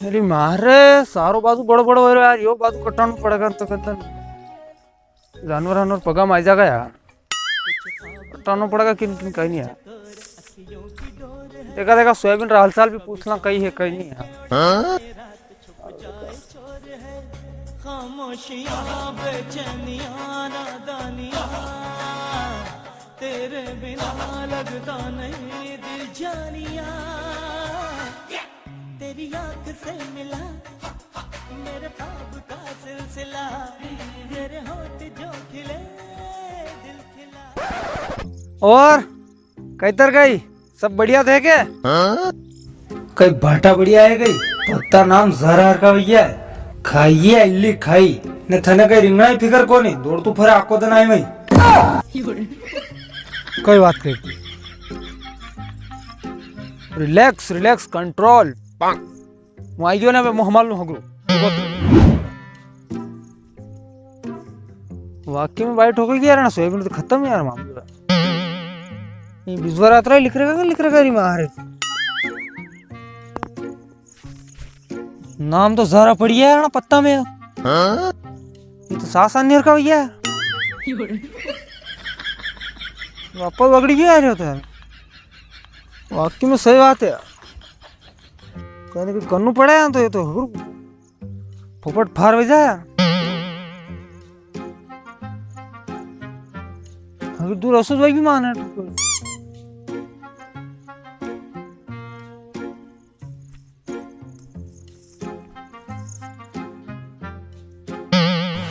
अरे मारे सारो बाजू बड़ो बड़ो हो रहा यार, यो बाजू कटाना पड़ेगा तो कहते जानवर जानवर पगा मार जाएगा यार, कटाना पड़ेगा किन किन कहीं नहीं यार। देखा देखा सोयाबीन हाल साल भी पूछना कहीं है कहीं नहीं यार। खामोशियां बेचैनियां नादानियां तेरे बिना लगता नहीं दिल जानिया तेरी आंख से मिला मेरे ख्वाब का सिलसिला तेरे होठ जो खिले दिल खिला। और कैतर गई सब बढ़िया थे के? कई भाटा बढ़िया है गई पत्ता नाम जहर का भैया खाइए इल्ली खाई ने थने कई रिंगना ही फिकर को नहीं दौड़ तू फिर आको दिन आई मई कोई बात नहीं, रिलैक्स रिलैक्स कंट्रोल वाइयो ना मैं मोहम्मद नु हगरू वाकई में बाइट हो गई यार ना सोयाबीन तो खत्म यार मामला। ये बिजवर आतरा लिख रहेगा री मारे नाम तो जरा पड़िया है ना पत्ता में ये तो सास अन्यर का भैया वापस बगड़ी क्यों आ रहे हो यार, वाकई में सही बात है यार, कहने कुछ करना पड़ा है तो ये तो फोपट फार बजा यार। अगर दूर असुद भाई भी माना है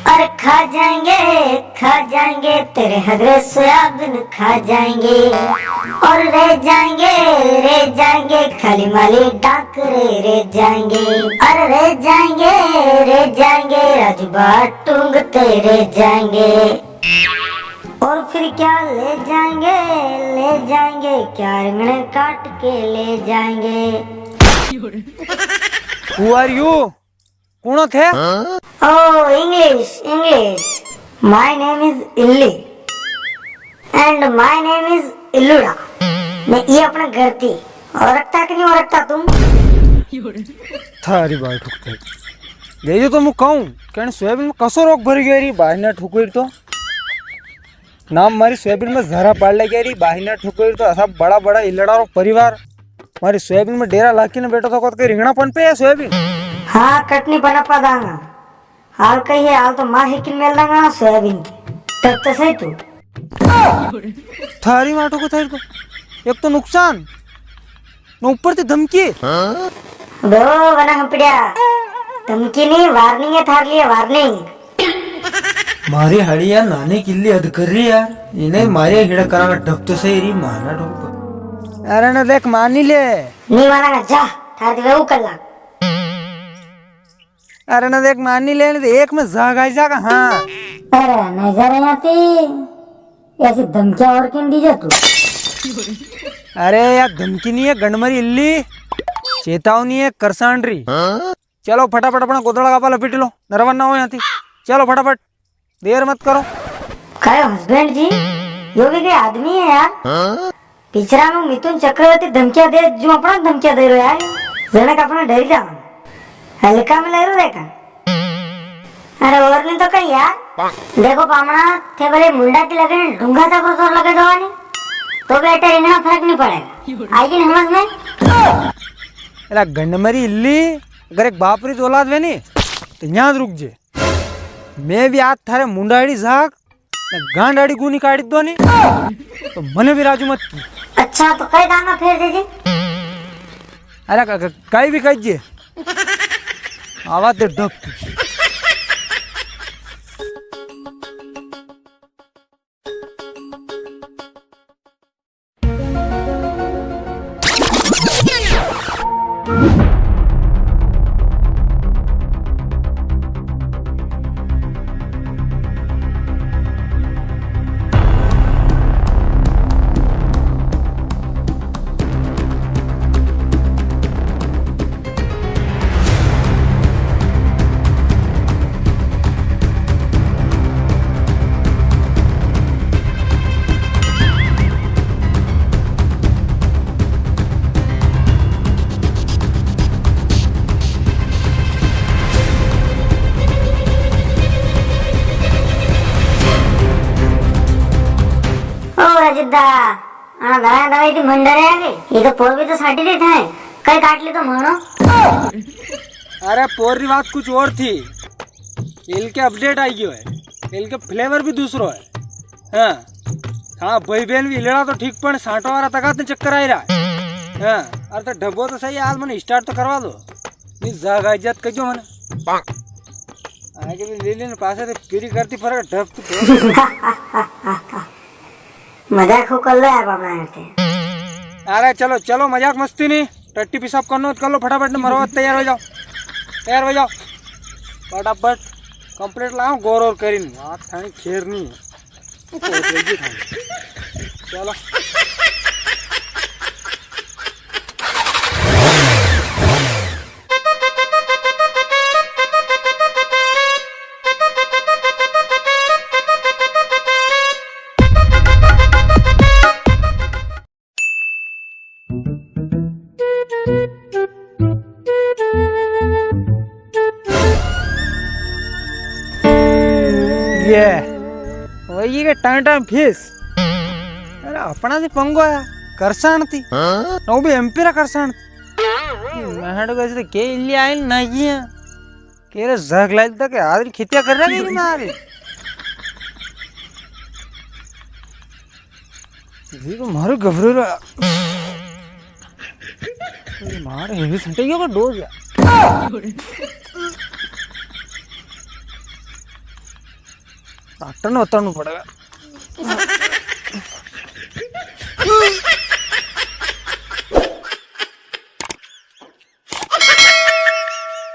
और खा जाएंगे तेरे हगरे सोयाबीन खा जाएंगे और रह जाएंगे खाली माली डाकरे रह जाएंगे और रह जाएंगे राजू बाटूंग तेरे जाएंगे और फिर क्या ले जाएंगे क्या रिंगने काट के ले जाएंगे। Who are you? कौन थे? Oh, English. My name is Illy. And my name is Illuda. मैं ये अपना घर थी और रखता कि नहीं और रखता तुम? थारी बात ठुकते ये जो तो मैं कहूँ क्या सोयाबीन में कसो रोग भरी गई रही बाहिना ठुकरी तो नाम हमारी सोयाबीन में जहरा पाड़ ले गई रही बाहिना ठुकरी तो ऐसा बड़ा बड़ा इल्लड़ा और परिवार हमारी सोयाबीन में डेरा लाके ने बैठा था कहीं रिंगना पन पे है सोयाबीन। हाँ कटनी बना पादांगा हाल कही है हाल तो माँ ही किन मेल लगा सोयाबीन की तब तो सही तू थारी माटो को थारी को एक तो नुकसान न ऊपर से धमकी दो बना हम पिड़िया धमकी नहीं वार्निंग है थार लिए वार्निंग मारी हड़िया नाने किल्ली अद कर रही यार इन्हें मारिया हिड़ा करांगा डब तो सही रही माना ठोक। अरे न देख मान ही ले नहीं मानागा जा थार दिवे वो कल्ला अरे न देख मान ही ले एक में जागा जागा हाँ अरे नजर आती ऐसी धमकियां और क्यों दी जा तू। अरे यार धमकी नहीं है गंडमरी इल्ली चेतावनी है करसांडरी। चलो फटाफट अपना गोदड़ा का पाला लपेट लो नरवन ना हो यहाँ थी चलो फटाफट देर मत करो। काय हस्बैंड जी यो भी कोई आदमी है यार पिछरा में मिथुन चक्रवर्ती धमकियां दे जो अपना धमकियां दे रहे यार जने का अपना डरी जा हल्का में ले रो देखा अरे और नहीं तो कहीं यार देखो पामना थे भले मुंडा की लगे ढूंगा था को जोर लगे दवानी तो बेटा इतना फर्क नहीं पड़ेगा आएगी ना समझ में। अरे गंडमरी इल्ली अगर एक बापरी औलाद वे नी तो यहाँ रुक जे मैं भी आज थारे मुंडाड़ी झाक गांडाड़ी गुनी काट दो नी तो मने भी राजू मत की। अच्छा तो कई दाना फेर दीजिए। अरे कहीं भी कहिए आवाज दे डब सिद्धा आणि दळा दळायची मंडळी आहे ही तर पोरगी तो साठी देत आहे काय काटली तो म्हणून अरे पोरी बात कुछ और थी इनके अपडेट आई गयो है इनके फ्लेवर भी दूसरो है हाँ हाँ भाई बहन भी इलड़ा तो ठीक पण साठो वाला तकात ने चक्कर आई रहा हाँ अरे तो डब्बो तो सही आज मैंने स्टार्ट तो करवा दो नहीं जागा इज्जत कजो मैंने आगे भी ले लेने पासे तो पूरी करती फरक डब तो मजाक हो कर लो यार बाबा यार अरे चलो चलो मजाक मस्ती नहीं टट्टी पिसाब करनो तो कर लो फटाफट ने मरो तैयार हो जाओ फटाफट कंप्लीट लाओ गौर और करीन बात थानी खेर नहीं है चलो ये वही के टाइम फीस अरे अपना से पंगो आया करसाण थी नो भी एमपी रा करसाण महड़ गए तो के इल्ली आई नहीं है के रे जग लाइल तक आदरी खेतिया कर रहा है मारे ये तो मारे घबरे रहा मारे हेवी संटेगियो का डोज है डॉक्टर ने बताना पड़ेगा